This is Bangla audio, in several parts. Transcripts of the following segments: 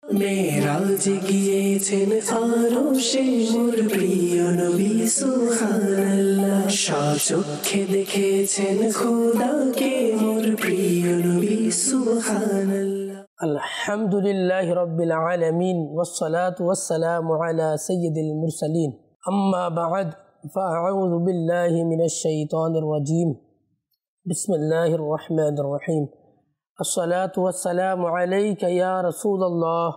মেরাজ গিয়েছেন আরশে মোর প্রিয় নবী সুবহানাল্লাহ, স্বচক্ষে দেখেছেন খোদাকে মোর প্রিয় নবী সুবহানাল্লাহ। আলহামদুলিল্লাহি রাব্বিল আলামিন ওয়াসসালাতু ওয়াসসালামু আলা সাইয়্যিদিল মুরসালিন, আম্মা বা'দ, ফাআউযু বিল্লাহি মিনাশ শাইতানির রাজীম। বিসমিল্লাহির রহমানির রহিম। আসসালাতু ওয়াসসালামু আলাইকা ইয়া রাসূলুল্লাহ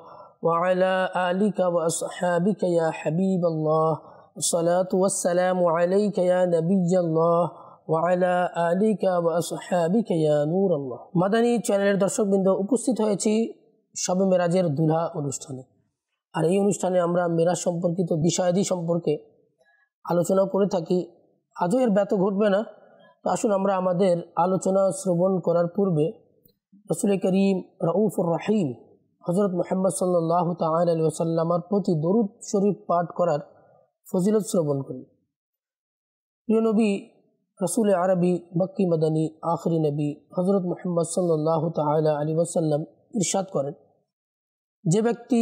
ওয়া আলা আলিকা ওয়া আসহাবিকা ইয়া হাবিবাল্লাহ। আসসালাতু ওয়াসসালামু আলাইকা ইয়া নাবিয়াল্লাহ ওয়া আলা আলিকা ওয়া আসহাবিকা ইয়া নূরাল্লাহ। মাদানী চ্যানেলের দর্শকবৃন্দ, উপস্থিত হয়েছি শবে মেরাজের দুলহা অনুষ্ঠানে। আর এই অনুষ্ঠানে আমরা মেরাজ সম্পর্কিত বিষয়াদি সম্পর্কে আলোচনা করে থাকি। আজও এর ব্যত ঘটবে না। তো আসুন আমরা আমাদের আলোচনা শ্রবণ করার পূর্বে রাসূল করিম রাউফুর রহিম হযরত মুহাম্মদ সাল্লাল্লাহু তাআলা আলাইহি ওয়াসাল্লামের প্রতি দরুদ শরীফ পাঠ করার ফজিলত শ্রবণ করি। প্রিয় নবী রাসূল আরবি মক্কি মাদানী আখরি নবী হযরত মুহাম্মদ সাল্লাল্লাহু তাআলা আলাইহি ওয়াসাল্লাম ইরশাদ করেন, যে ব্যক্তি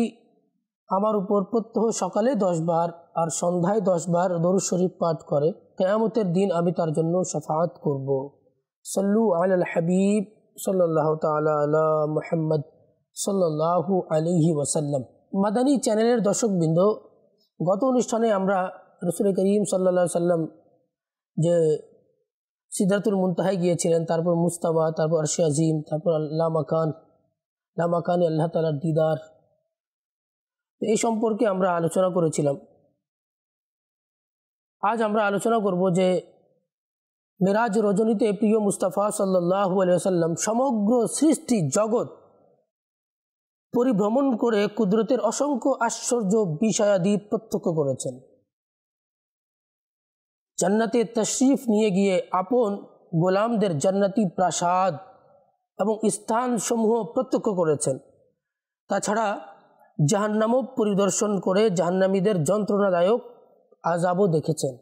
আমার উপর প্রত্যহ সকালে 10 বার আর সন্ধ্যায় 10 বার দরুদ শরীফ পাঠ করে, কিয়ামতের দিন আমি তার জন্য শাফাআত করব। সাল্লু আলাল হাবিব সাল্লাল্লাহু তাআলা আলা মুহাম্মদ সাল্লাল্লাহু আলাইহি ওয়াসাল্লাম। মাদানী চ্যানেলের দর্শকবৃন্দ, গত অনুষ্ঠানে আমরা রাসূল করিম সাল্লাল্লাহু আলাইহি ওয়াসাল্লাম যে সিদরাতুল মুনতাহায় গিয়েছিলেন, তারপর মুস্তাওয়া, তারপর আরশে আজিম, তারপর লামাকানে আল্লাহ তাআলার দিদার, এই সম্পর্কে আমরা আলোচনা করেছিলাম। আজ আমরা আলোচনা করব যে মেরাজ রজনীতে প্রিয় মুস্তাফা সাল্লাল্লাহু আলাইহি ওয়াসাল্লাম সমগ্র সৃষ্টি জগৎ পরিভ্রমণ করে কুদরতের অসংখ্য আশ্চর্য বিষয়াদি প্রত্যক্ষ করেছেন। জান্নাতে তশরিফ নিয়ে গিয়ে আপন গোলামদের জান্নাতি প্রাসাদ এবং স্থানসমূহ প্রত্যক্ষ করেছেন। তাছাড়া জাহান্নামও পরিদর্শন করে জাহান্নামীদের যন্ত্রণাদায়ক আযাবও দেখেছেন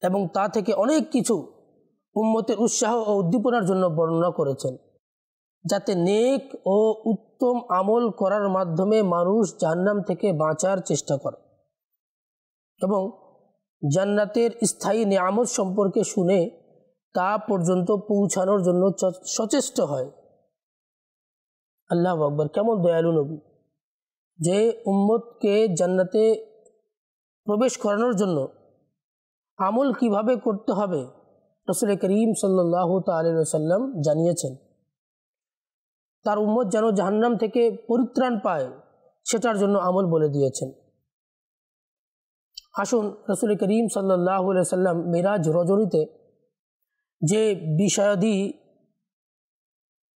এবং তা থেকে অনেক কিছু উম্মতের উৎসাহ ও উদ্দীপনার জন্য বর্ণনা করেছেন, যাতে নেক ও উত্তম আমল করার মাধ্যমে মানুষ জাহান্নাম থেকে বাঁচার চেষ্টা করে এবং জান্নাতের স্থায়ী নিয়ামত সম্পর্কে শুনে তা পর্যন্ত পৌঁছানোর জন্য সচেষ্ট হয়। আল্লাহু আকবার! কেমন দয়ালু নবী, যে উম্মতকে জান্নাতে প্রবেশ করানোর জন্য আমল কিভাবে করতে হবে রাসূল করিম সাল্লাল্লাহু তাআলা আলাইহি ওয়াসাল্লাম জানিয়েছেন। তার উম্মত যেন জাহান্নাম থেকে পরিত্রাণ পায় সেটার জন্য আমল বলে দিয়েছেন। আসুন রাসূল করিম সাল্লাল্লাহু আলাইহি ওয়াসাল্লাম মেরাজ রজনীতে যে বিষয়াদি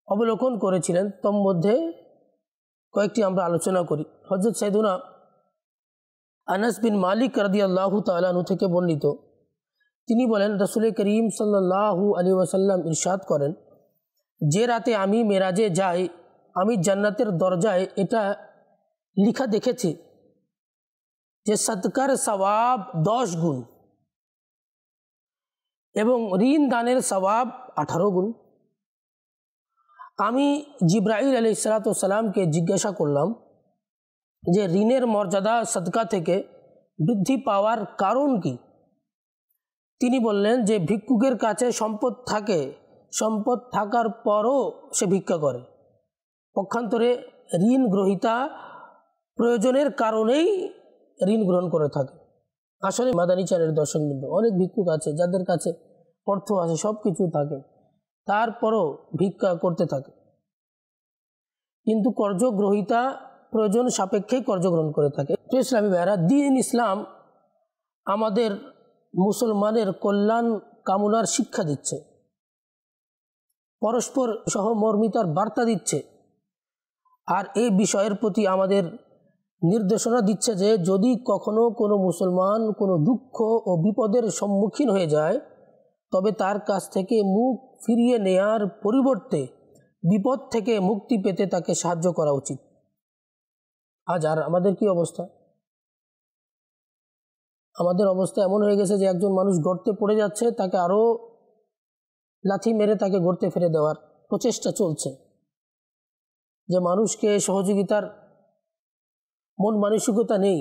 অবলোকন করেছিলেন তার মধ্যে কয়েকটি আমরা আলোচনা করি। হযরত সাইয়েদুনা আনাস বিন মালিক রাদিয়াল্লাহু তাআলা আনহু থেকে বর্ণিত, তিনি বলেন, রাসূল করিম সাল্লাল্লাহু আলাইহি ওয়াসাল্লাম ইরশাদ করেন, যে রাতে আমি মেরাজে যাই, আমি জান্নাতের দরজায় এটা লেখা দেখেছি যে সাদকার সওয়াব 10 গুণ এবং ঋণ দানের সওয়াব 18 গুণ। আমি জিবরাইল আলাইহিস সালামকে জিজ্ঞাসা করলাম যে ঋণের মর্যাদা সাদকা থেকে বৃদ্ধি পাওয়ার কারণ কি? তিনি বললেন যে ভিক্ষুকের কাছে সম্পদ থাকে, সম্পদ থাকার পরও সে ভিক্ষা করে। পক্ষান্তরে ঋণ গ্রহীতা প্রয়োজনের কারণেই ঋণ গ্রহণ করে থাকে। আসলে মাদানী চ্যানেলের দর্শকবৃন্দ, অনেক ভিক্ষুক আছে যাদের কাছে অর্থ আছে, সব কিছু থাকে, তারপরও ভিক্ষা করতে থাকে, কিন্তু কর্জগ্রহীতা প্রয়োজন সাপেক্ষেই কর্জ গ্রহণ করে থাকে। ইসলামী ভাইয়েরা, দ্বীন ইসলাম আমাদের মুসলমানের কল্যাণ কামনার শিক্ষা দিচ্ছে, পরস্পর সহমর্মিতার বার্তা দিচ্ছে, আর এই বিষয়ের প্রতি আমাদের নির্দেশনা দিচ্ছে যে যদি কখনো কোনো মুসলমান কোনো দুঃখ ও বিপদের সম্মুখীন হয়ে যায়, তবে তার কাছ থেকে মুখ ফিরিয়ে নেয়ার পরিবর্তে বিপদ থেকে মুক্তি পেতে তাকে সাহায্য করা উচিত। আজ আর আমাদের কি অবস্থা? আমাদের অবস্থা এমন হয়ে গেছে যে একজন মানুষ গর্তে পড়ে যাচ্ছে, তাকে আরও লাথি মেরে তাকে গর্তে ফেলে দেওয়ার প্রচেষ্টা চলছে। যে মানুষকে সহযোগিতার মন মানসিকতা নেই।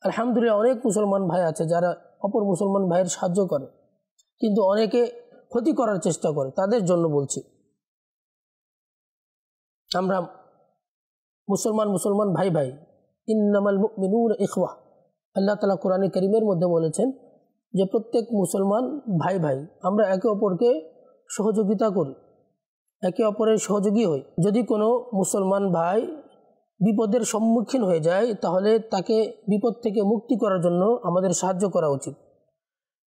আলহামদুলিল্লাহ অনেক মুসলমান ভাই আছে যারা অপর মুসলমান ভাইয়ের সাহায্য করে, কিন্তু অনেকে ক্ষতি করার চেষ্টা করে। তাদের জন্য বলছি, আমরা মুসলমান ভাই ভাই, ইন্নামাল মুমিনুনা ইখওয়া। আল্লাহ তাআলা কোরআনে কারীমের মধ্যে বলেছেন যে প্রত্যেক মুসলমান ভাই ভাই, আমরা একে অপরকে সহযোগিতা করি, একে অপরের সহযোগী হই। যদি কোনো মুসলমান ভাই বিপদের সম্মুখীন হয়ে যায়, তাহলে তাকে বিপদ থেকে মুক্তি করার জন্য আমাদের সাহায্য করা উচিত।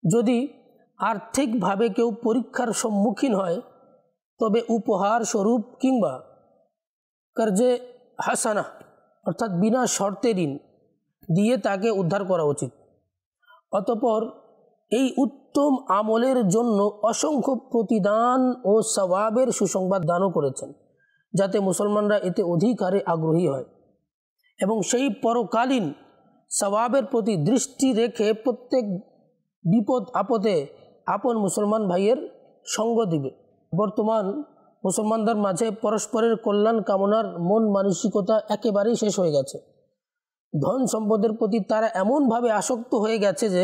যদি আর্থিকভাবে কেউ পরীক্ষার সম্মুখীন হয়, তবে উপহার স্বরূপ কিংবা কর্জে হাসানা অর্থাৎ বিনা শর্তে ঋণ দিয়ে তাকে উদ্ধার করা উচিত। অতঃপর এই উত্তম আমলের জন্য অসংখ্য প্রতিদান ও সওয়াবের সুসংবাদ দানও করেছেন, যাতে মুসলমানরা এতে অধিক হারে আগ্রহী হয় এবং সেই পরকালীন সওয়াবের প্রতি দৃষ্টি রেখে প্রত্যেক বিপদ আপদে আপন মুসলমান ভাইয়ের সঙ্গ দিবে। বর্তমান মুসলমানদের মাঝে পরস্পরের কল্যাণ কামনার মন মানসিকতা একেবারেই শেষ হয়ে গেছে। ধন সম্পদের প্রতি তারা এমনভাবে আসক্ত হয়ে গেছে যে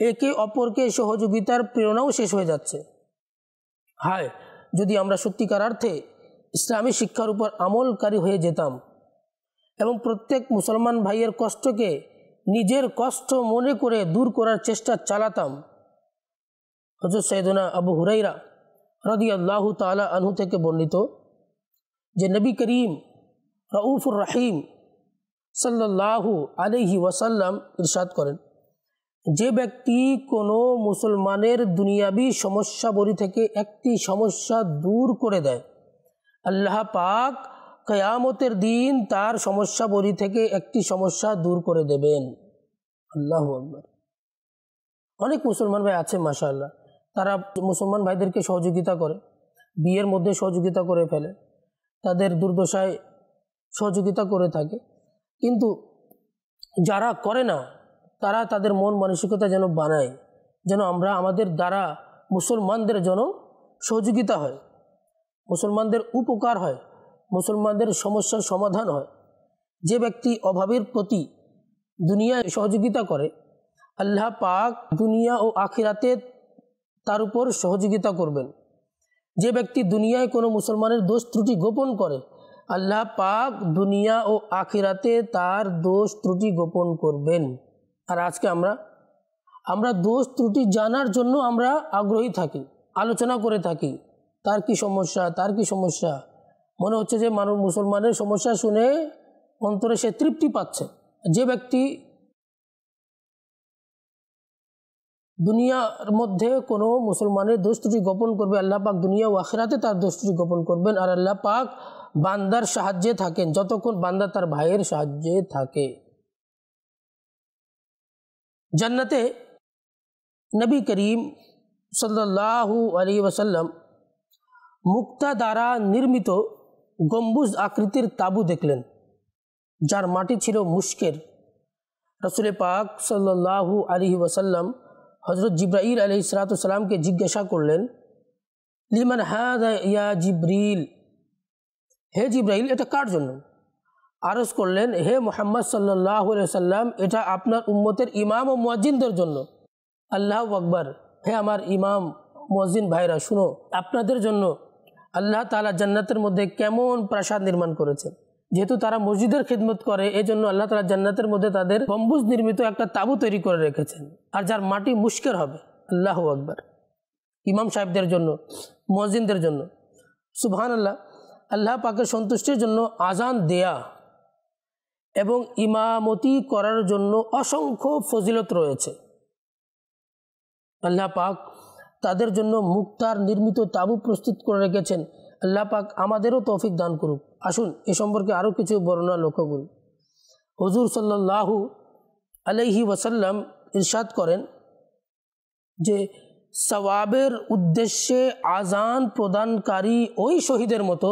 একে অপরকে সহযোগিতার প্রেরণাও শেষ হয়ে যাচ্ছে। হায়, যদি আমরা সত্যিকার অর্থে ইসলামী শিক্ষার উপর আমলকারী হয়ে যেতাম এবং প্রত্যেক মুসলমান ভাইয়ের কষ্টকে নিজের কষ্ট মনে করে দূর করার চেষ্টা চালাতাম। হযরত সাইয়েদনা আবু হুরায়রা রাদিয়াল্লাহু তাআলা আনহু থেকে বর্ণিত যে নবী করিম রউফুর রহিম সাল্লাল্লাহু আলাইহি ওয়াসাল্লাম ইরশাদ করেন, যে ব্যক্তি কোনো মুসলমানের দুনিয়াবী সমস্যাবলী থেকে একটি সমস্যা দূর করে দেয়, আল্লাহ পাক কিয়ামতের দিন তার সমস্যাবলী থেকে একটি সমস্যা দূর করে দেবেন। আল্লাহু আকবার। অনেক মুসলমান ভাই আছে মাশাআল্লাহ, তারা মুসলমান ভাইদেরকে সহযোগিতা করে, বিয়ের মধ্যে সহযোগিতা করে ফেলে, তাদের দুর্দশায় সহযোগিতা করে থাকে, কিন্তু যারা করে না তারা তাদের মন মানসিকতা যেন বানায়, যেন আমরা আমাদের দ্বারা মুসলমানদের জন্য সহযোগিতা হয়, মুসলমানদের উপকার হয়, মুসলমানদের সমস্যার সমাধান হয়। যে ব্যক্তি অভাবের প্রতি দুনিয়ায় সহযোগিতা করে, আল্লাহ পাক দুনিয়া ও আখিরাতে তার উপর সহযোগিতা করবেন। যে ব্যক্তি দুনিয়ায় কোনো মুসলমানের দোষ ত্রুটি গোপন করে, আল্লাহ পাক দুনিয়া ও আখিরাতে তার দোষ ত্রুটি গোপন করবেন। আর আজকে আমরা দোষ ত্রুটি জানার জন্য আমরা আগ্রহী থাকি, আলোচনা করে থাকি, তার কি সমস্যা। মনে হচ্ছে যে মুসলমানের সমস্যা শুনে অন্তরে সে তৃপ্তি পাচ্ছে। যে ব্যক্তি দুনিয়ার মধ্যে কোনো মুসলমানের দোষ ত্রুটি গোপন করবে, আল্লাহ পাক দুনিয়া ও আখিরাতে তার দোষ ত্রুটি গোপন করবেন। আর আল্লাহ পাক বান্দার সাহায্যে থাকেন যতক্ষণ বান্দা তার ভাইয়ের সাহায্যে থাকে। জান্নাতে নবী করিম সাল্লাল্লাহু আলাইহি ওয়াসাল্লাম মুক্তা দ্বারা নির্মিত গম্বুজ আকৃতির তাঁবু দেখলেন, যার মাটি ছিল মুশকের। রাসূল পাক সাল্লাল্লাহু আলাইহি ওয়াসাল্লাম হযরত জিবরাইল আলাইহিস সালামকে জিজ্ঞাসা করলেন, লিমান হাযা ইয়া জিবরিল, হে জিবরাইল এটা কার জন্য? আরজ করলেন, হে মুহাম্মদ সাল্লাল্লাহু আলাইহি ওয়াসাল্লাম, এটা আপনার উম্মতের ইমাম ও মুয়াজ্জিনদের জন্য। আল্লাহু আকবার। হে আমার ইমাম মুয়াজ্জিন ভাইরা, শুনো, আপনাদের জন্য আল্লাহ তাআলা জান্নাতের মধ্যে কেমন প্রাসাদ নির্মাণ করেছেন। যেহেতু তারা মসজিদের খিদমত করে, এজন্য আল্লাহ তাআলা জান্নাতের মধ্যে তাদের গম্বুজ নির্মিত একটা তাঁবু তৈরি করে রেখেছেন, আর যার মাটি মুশকের হবে। আল্লাহু আকবার। ইমাম সাহেবদের জন্য, মুয়াজ্জিনদের জন্য। সুবহানাল্লাহ। আল্লাহ পাকের সন্তুষ্টির জন্য আজান দেয়া এবং ইমামতি করার জন্য অসংখ্য ফজিলত রয়েছে। আল্লাহ পাক তাদের জন্য মুক্তার নির্মিত তাঁবু প্রস্তুত করে রেখেছেন। আল্লাহ পাক আমাদেরও তৌফিক দান করুক। আসুন এ সম্পর্কে আরও কিছু বর্ণনা লক্ষ্য করি। হুজুর সাল্লাল্লাহু আলাইহি ওয়াসাল্লাম ইরশাদ করেন যে সওয়াবের উদ্দেশ্যে আজান প্রদানকারী ওই শহীদের মতো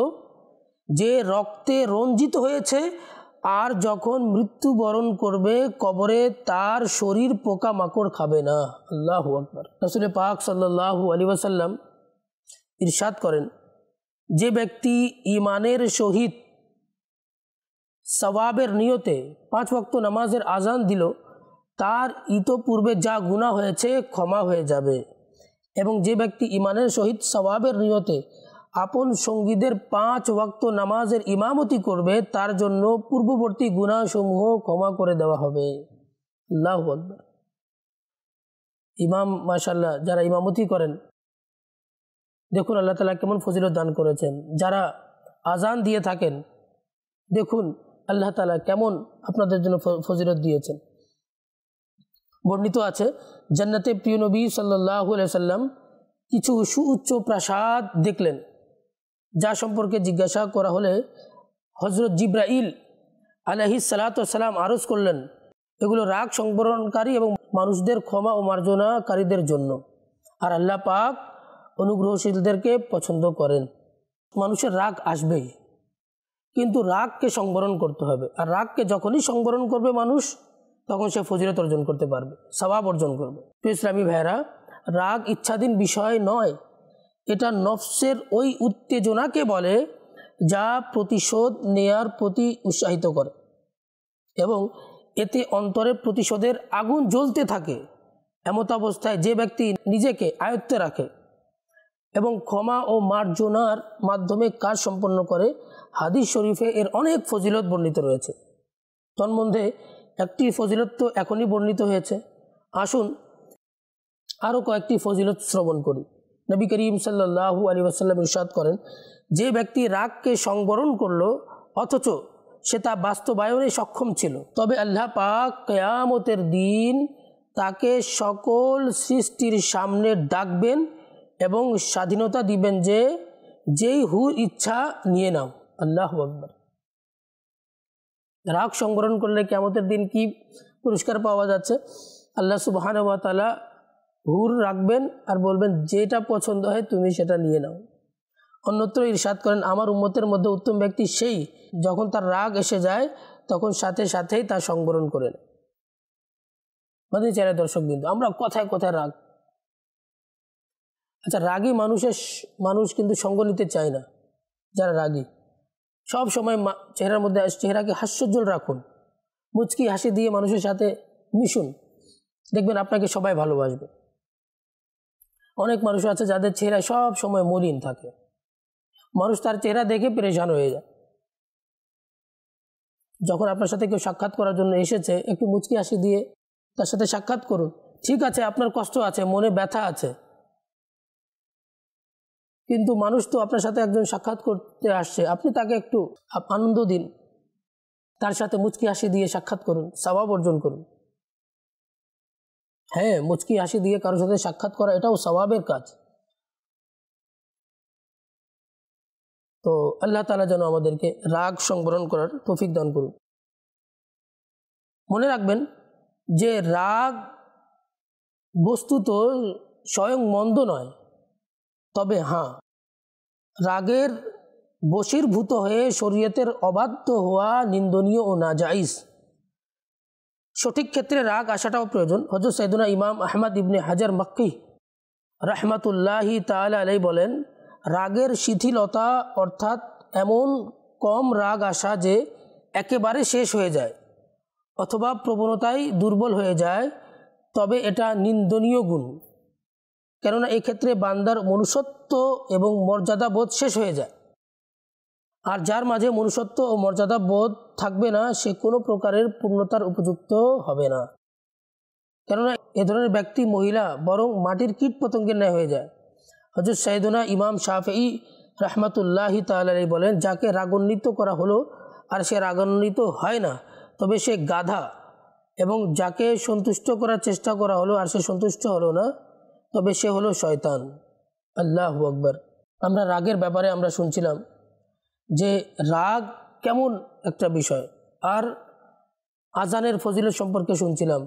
যে রক্তে রঞ্জিত হয়েছে, আর যখন মৃত্যুবরণ করবে কবরে তার শরীর পোকা মাকড় খাবে না। আল্লাহু আকবার। রাসূল পাক সাল্লাল্লাহু আলাইহি ওয়াসাল্লাম ইরশাদ করেন, যে ব্যক্তি ঈমানের সহিত সওয়াবের নিয়তে 5 ওয়াক্ত নামাজের আজান দিল, তার ইতোপূর্বে যা গুনাহ হয়েছে ক্ষমা হয়ে যাবে। এবং যে ব্যক্তি ইমানের সহিত সওয়াবের নিয়তে আপন সঙ্গীদের 5 ওয়াক্ত নামাজের ইমামতি করবে, তার জন্য পূর্ববর্তী গুনাহসমূহ ক্ষমা করে দেওয়া হবে। আল্লাহু আকবার। ইমাম মাশাআল্লাহ যারা ইমামতি করেন, দেখুন আল্লাহ তাআলা কেমন ফজিলত দান করেছেন। যারা আজান দিয়ে থাকেন, দেখুন আল্লাহ তাআলা কেমন আপনাদের জন্য ফজিলত দিয়েছেন। বর্ণিত আছে, জান্নাতে প্রিয় নবী সাল্লাল্লাহু আলাইহি সাল্লাম কিছু সুউচ্চ প্রাসাদ দেখলেন, যা সম্পর্কে জিজ্ঞাসা করা হলে হযরত জিবরাইল আলাইহিস সালাতু ওয়াস সালাম আরজ করলেন, এগুলো রাগ সংবরণকারী এবং মানুষদের ক্ষমা ও মার্জনাকারীদের জন্য, আর আল্লাহ পাক অনুগ্রহশীলদেরকে পছন্দ করেন। মানুষের রাগ আসবেই, কিন্তু রাগকে সংবরণ করতে হবে। আর রাগকে যখনই সংবরণ করবে মানুষ, তখন সে ফজিলত অর্জন করতে পারবে, সওয়াব অর্জন করবে। প্রিয় ইসলামী ভাইরা, রাগ ইচ্ছাধীন বিষয় নয়, এটা নফসের ওই উত্তেজনাকে বলে যা প্রতিশোধ নেয়ার প্রতি উৎসাহিত করে, এবং এতে অন্তরে প্রতিশোধের আগুন জ্বলতে থাকে। এমত অবস্থায় যে ব্যক্তি নিজেকে আয়ত্তে রাখে এবং ক্ষমা ও মার্জনার মাধ্যমে কাজ সম্পন্ন করে, হাদিস শরীফে এর অনেক ফজিলত বর্ণিত রয়েছে। তন্মধ্যে একটি ফজিলত তো এখনই বর্ণিত হয়েছে, আসুন আরও কয়েকটি ফজিলত শ্রবণ করি। নবী করিম সাল্লাল্লাহু আলাইহি ওয়াসাল্লাম ইরশাদ করেন, যে ব্যক্তি রাগকে সংবরণ করলো অথচ সে তা বাস্তবায়নে সক্ষম ছিল, তবে আল্লাহ পাক কিয়ামতের দিন তাকে সকল সৃষ্টির সামনে ডাকবেন এবং স্বাধীনতা দিবেন যে যেই হুর ইচ্ছা নিয়ে নাও। আল্লাহু আকবার। রাগ সংবরণ করলে কিয়ামতের দিন কি পুরস্কার পাওয়া যাচ্ছে? আল্লাহ সুবহানাহু ওয়া তাআলা হুর রাখবেন আর বলবেন, যেটা পছন্দ হয় তুমি সেটা নিয়ে নাও। অন্যত্র ইরশাদ করেন, আমার উম্মতের মধ্যে উত্তম ব্যক্তি সেই, যখন তার রাগ এসে যায় তখন সাথে সাথেই তা সংবরণ করে নেয়। মানে চারে দর্শক বিন্দু, আমরা কথায় কথায় রাগ, আচ্ছা রাগী মানুষ কিন্তু সঙ্গ নিতে চায় না। যারা রাগী সব সময় চেহারার মধ্যে চেহারাকে হাস্যোজ্জ্বল রাখুন, মুচকি হাসি দিয়ে মানুষের সাথে মিশুন, দেখবেন আপনাকে সবাই ভালোবাসবে। অনেক মানুষ আছে যাদের চেহারায় সব সময় মলিন থাকে, মানুষ তার চেহারা দেখে পেরেশান হয়ে যায়। যখন আপনার সাথে কেউ সাক্ষাৎ করার জন্য এসেছে, একটু মুচকি হাসি দিয়ে তার সাথে সাক্ষাৎ করুন। ঠিক আছে, আপনার কষ্ট আছে, মনে ব্যথা আছে, কিন্তু মানুষ তো আপনার সাথে একজন সাক্ষাৎ করতে আসছে, আপনি তাকে একটু আনন্দ দিন, তার সাথে মুচকি হাসি দিয়ে সাক্ষাৎ করুন, সওয়াব অর্জন করুন। হ্যাঁ, মুচকি হাসি দিয়ে কারোর সাথে সাক্ষাৎ করা এটাও সওয়াবের কাজ। তো আল্লাহ তাআলা যেন আমাদেরকে রাগ সংবরণ করার তৌফিক দান করুন। মনে রাখবেন যে রাগ বস্তুত স্বয়ং মন্দ নয়, তবে হ্যাঁ, রাগের বশীভূত হয়ে শরীয়তের অবাধ্য হওয়া নিন্দনীয় ও নাজাইজ। সঠিক ক্ষেত্রে রাগ আসাটাও প্রয়োজন। হযরত সাইয়েদুনা ইমাম আহমদ ইবনে হাজার মক্কি রাহমাতুল্লাহি তাআলা আলাইহি বলেন, রাগের শিথিলতা অর্থাৎ এমন কম রাগ আসা যে একেবারে শেষ হয়ে যায় অথবা প্রবণতায় দুর্বল হয়ে যায়, তবে এটা নিন্দনীয় গুণ। কেননা এক্ষেত্রে বান্দার মনুষ্যত্ব এবং মর্যাদা বোধ শেষ হয়ে যায়। আর যার মাঝে মনুষ্যত্ব ও মর্যাদা বোধ থাকবে না, সে কোনো প্রকারের পূর্ণতার উপযুক্ত হবে না। কেননা এ ধরনের ব্যক্তি মহিলা বরং মাটির কীট পতঙ্গের ন্যায় হয়ে যায়। হযরত সাইয়েদুনা ইমাম শাফিঈ রাহমাতুল্লাহি তাআলা আলাইহি বলেন, যাকে রাগান্বিত করা হলো আর সে রাগান্বিত হয় না, তবে সে গাধা, এবং যাকে সন্তুষ্ট করার চেষ্টা করা হলো আর সে সন্তুষ্ট হলো না, তবে সে হলো শয়তান। আল্লাহু আকবার। আমরা রাগের ব্যাপারে আমরা শুনছিলাম যে রাগ কেমন একটা বিষয়, আর আজানের ফজিলত সম্পর্কে শুনছিলাম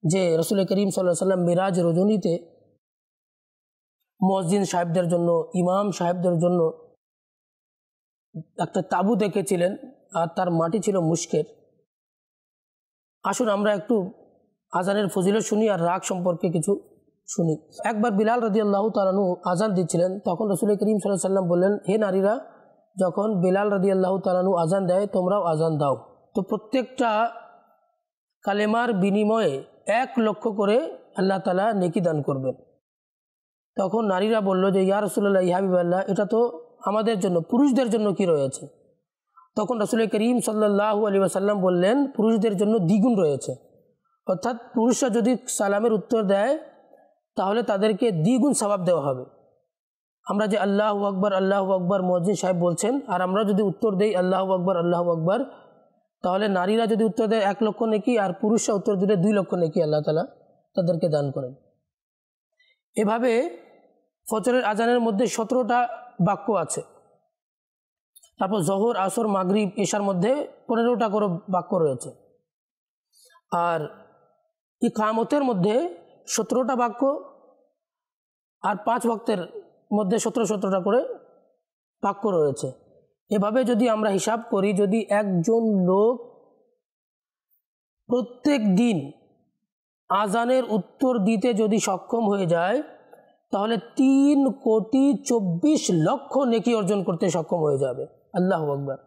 যে রাসূল করিম সাল্লাল্লাহু আলাইহি ওয়াসাল্লাম মিরাজ রজনীতে মুয়াজ্জিন সাহেবদের জন্য, ইমাম সাহেবদের জন্য একটা তাবু দেখেছিলেন, আর তার মাটি ছিল মুশকের। আসুন আমরা একটু আজানের ফজিলত শুনি আর রাগ সম্পর্কে কিছু শুনি। একবার বিলাল রাদিয়াল্লাহু তাআলা আনহু আজান দিচ্ছিলেন, তখন রাসূল করিম সাল্লাল্লাহু আলাইহি ওয়াসাল্লাম বললেন, হে নারীরা, যখন বিলাল রাদিয়াল্লাহু তাআলা আনহু আজান দেয় তোমরাও আজান দাও। তো প্রত্যেকটা কালেমার বিনিময়ে 1 লক্ষ করে আল্লাহ তাআলা নেকি দান করবেন। তখন নারীরা বলল যে ইয়া রাসূলুল্লাহ, ইয়া হাবিবাল্লাহ, এটা তো আমাদের জন্য, পুরুষদের জন্য কি রয়েছে? তখন রাসূল করিম সাল্লাল্লাহু আলাইহি ওয়াসাল্লাম বললেন, পুরুষদের জন্য দ্বিগুণ রয়েছে। অর্থাৎ পুরুষরা যদি সালামের উত্তর দেয় তাহলে তাদেরকে দ্বিগুণ সওয়াব দেওয়া হবে। আমরা যে আল্লাহু আকবার মুয়াজ্জিন সাহেব বলছেন, আর আমরা যদি উত্তর দেই আল্লাহু আকবার, তাহলে নারীরা যদি উত্তর দেয় 1 লক্ষ নেকি, আর পুরুষরা উত্তর দিলে 2 লক্ষ নেকি আল্লাহ তাআলা তাদেরকে দান করেন। এভাবে ফজরের আজানের মধ্যে 17টা বাক্য আছে। তারপর জোহর, আসর, মাগরিব, এশার মধ্যে 15টা করে বাক্য রয়েছে। আর ইকামতের মধ্যে 17টা বাক্য, আর 5 ওয়াক্তের মধ্যে 17টা করে বাক্য রয়েছে। এভাবে যদি আমরা হিসাব করি, যদি একজন লোক প্রত্যেক দিন আজানের উত্তর দিতে যদি সক্ষম হয়ে যায় তাহলে 3,24,00,000 নেকি অর্জন করতে সক্ষম হয়ে যাবে। আল্লাহু আকবার।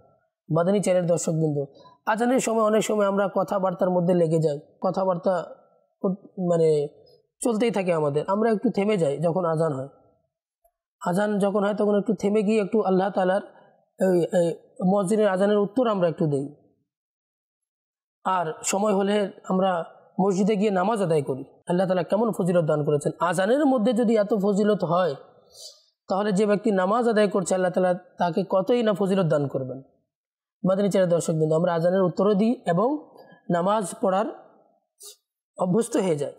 মাদানী চ্যানেল দর্শকবৃন্দ, আজানের সময় অনেক সময় আমরা কথাবার্তার মধ্যে লেগে যাই, কথাবার্তা মানে চলতেই থাকে আমাদের, আমরা একটু থেমে যাই যখন আজান হয়। আজান যখন হয় তখন একটু থেমে গিয়ে একটু আল্লাহ তাআলার মুয়াজ্জিনের আজানের উত্তর আমরা একটু দেই। আর সময় হলে আমরা মসজিদে গিয়ে নামাজ আদায় করি। আল্লাহ তাআলা কেমন ফজিলত দান করেছেন। আজানের মধ্যে যদি এত ফজিলত হয় তাহলে যে ব্যক্তি নামাজ আদায় করছে আল্লাহ তাআলা তাকে কতই না ফজিলত দান করবেন। মাদানী চ্যানেল দর্শকবৃন্দ, আমরা আজানের উত্তরও দিই এবং নামাজ পড়ার অভ্যস্ত হয়ে যায়,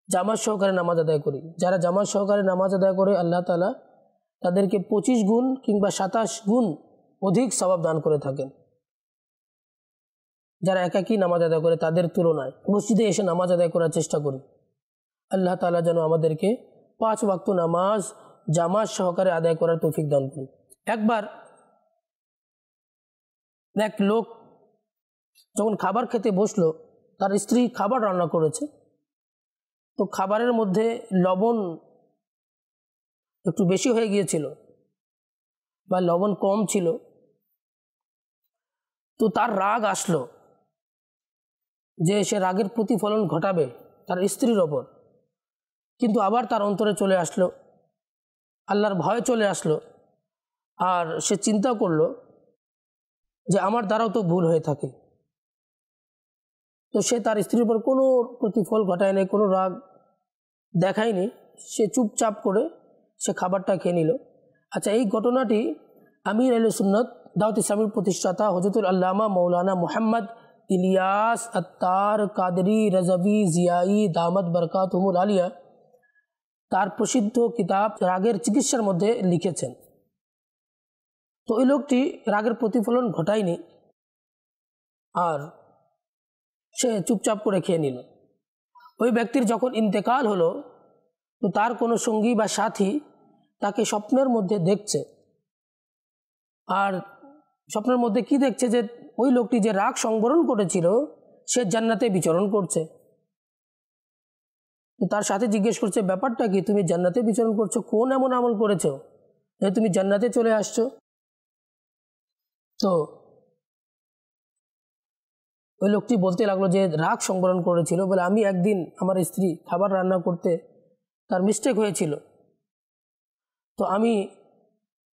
জামাত সহকারে নামাজ আদায় করি। যারা জামাত সহকারে নামাজ আদায় করে আল্লাহ তাআলা তাদেরকে 25 গুণ কিংবা 27 গুণ অধিক সওয়াব দান করে থাকেন যারা একাকী নামাজ আদায় করে তাদের তুলনায়। মসজিদে এসে নামাজ আদায় করার চেষ্টা করি। আল্লাহ তাআলা যেন আমাদেরকে 5 ওয়াক্ত নামাজ জামাত সহকারে আদায় করার তৌফিক দান করুন। একবার এক লোক যখন খাবার খেতে বসলো, তার স্ত্রী খাবার রান্না করেছে, তো খাবারের মধ্যে লবণ একটু বেশি হয়ে গিয়েছিল বা লবণ কম ছিল। তো তার রাগ আসলো যে সে রাগের প্রতিফলন ঘটাবে তার স্ত্রীর ওপর, কিন্তু আবার তার অন্তরে চলে আসলো, আল্লাহর ভয় চলে আসলো, আর সে চিন্তা করলো যে আমার দ্বারাও তো ভুল হয়ে থাকে। তো সে তার স্ত্রীর উপর কোনো প্রতিফল ঘটায় নাই, কোনো রাগ দেখায়নি, সে চুপচাপ করে সে খাবারটা খেয়ে নিল। আচ্ছা, এই ঘটনাটি আমির আহলে সুন্নাত দাওয়াত ইসলামের প্রতিষ্ঠাতা হযরতুল আল্লামা মৌলানা মুহাম্মদ ইলিয়াস আত্তার কাদরি রাজাবি জিয়াই দামাত বরকাতুহুল আলিয়া তার প্রসিদ্ধ কিতাব রাগের চিকিৎসার মধ্যে লিখেছেন। তো ওই লোকটি রাগের প্রতিফলন ঘটায়নি, আর সে চুপচাপ করে খেয়ে নিল। ওই ব্যক্তির যখন ইন্তেকাল হলো, তো তার কোনো সঙ্গী বা সাথী তাকে স্বপ্নের মধ্যে দেখছে, আর স্বপ্নের মধ্যে কি দেখছে যে ওই লোকটি যে রাগ সংবরণ করেছিল সে জান্নাতে বিচরণ করছে। তো তার সাথে জিজ্ঞেস করছে, ব্যাপারটা কি, তুমি জান্নাতে বিচরণ করছো, কোন এমন আমল করেছো যে তুমি জান্নাতে চলে আসছো? তো ওই লোকটি বলতে লাগলো যে রাগ সংবরণ করেছিল বলে, আমি একদিন আমার স্ত্রী খাবার রান্না করতে তার মিস্টেক হয়েছিল, তো আমি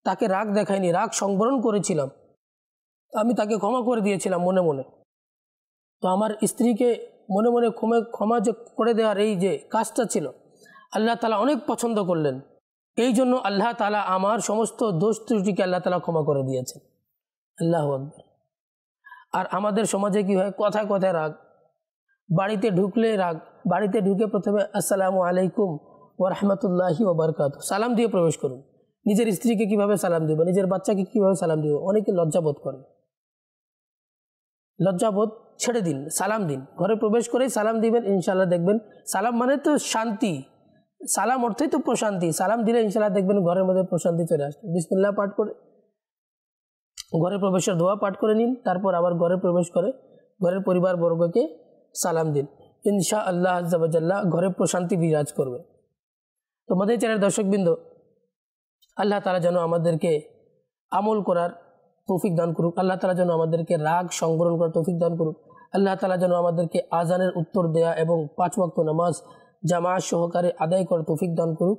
তাকে রাগ দেখাইনি, রাগ সংবরণ করেছিলাম, আমি তাকে ক্ষমা করে দিয়েছিলাম মনে মনে। তো আমার স্ত্রীকে মনে মনে ক্ষমা যে করে দেওয়ার এই যে কাজটা ছিল, আল্লাহ তাআলা অনেক পছন্দ করলেন। এই জন্য আল্লাহ তাআলা আমার সমস্ত দোষ ত্রুটিকে আল্লাহ তাআলা ক্ষমা করে দিয়েছেন। আল্লাহু আকবার। আর আমাদের সমাজে কি হয়, কথায় কথায় রাগ, বাড়িতে ঢুকলে রাগ, বাড়িতে ঢুকে প্রথমে আসসালামু আলাইকুম ওয়া রাহমাতুল্লাহি ওয়া বারাকাতুহু সালাম দিয়ে প্রবেশ করুন। নিজের স্ত্রীকে কিভাবে সালাম দিব, নিজের বাচ্চাকে কিভাবে সালাম দিব, অনেকে লজ্জাবোধ করে। লজ্জাবোধ ছেড়ে দিন, সালাম দিন। ঘরে প্রবেশ করেই সালাম দিবেন, ইনশাআল্লাহ দেখবেন সালাম মানে তো শান্তি, সালাম অর্থই তো প্রশান্তি। সালাম দিলে ইনশাআল্লাহ দেখবেন ঘরের মধ্যে প্রশান্তি চলে আসবে। বিসমিল্লাহ পাঠ করে ঘরে প্রবেশের দোয়া পাঠ করে নিন, তারপর আবার ঘরে প্রবেশ করে ঘরের পরিবারবর্গকে সালাম দিন, ইনশাআল্লাহ আজ্জা ওয়া জাল্লা ঘরে প্রশান্তি বিরাজ করবে। তো মাদানী চ্যানেলের দর্শকবৃন্দ, আল্লাহ তাআলা যেন আমাদেরকে আমল করার তৌফিক দান করুক। আল্লাহ তাআলা যেন আমাদেরকে রাগ সংবরণ করার তৌফিক দান করুক। আল্লাহ তাআলা যেন আমাদেরকে আজানের উত্তর দেয়া এবং 5 ওয়াক্ত নামাজ জামাত সহকারে আদায় করার তৌফিক দান করুক।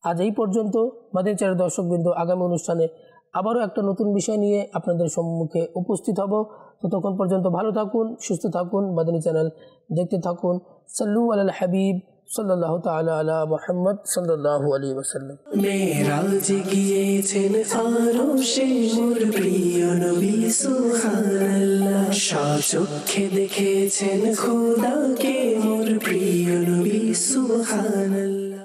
আজ এই পর্যন্ত। মাদানী চ্যানেলের দর্শকবৃন্দ, আগামী অনুষ্ঠানে আবারও একটা নতুন বিষয় নিয়ে আপনাদের সম্মুখে উপস্থিত হব। ততক্ষণ পর্যন্ত ভালো থাকুন, সুস্থ থাকুন, মাদানী চ্যানেল দেখতে থাকুন। সাল্লু আলাল হাবিব সাল্লাল্লাহু তাআলা আলা মুহাম্মদ সাল্লাল্লাহু আলাইহি ওয়াসাল্লাম। মেরাজে গিয়েছেন আরশে মোর প্রিয় নবী সুবহানাল্লাহ। স্বচক্ষে দেখেছেন খোদাকে মোর প্রিয় নবী সুবহানাল্লাহ।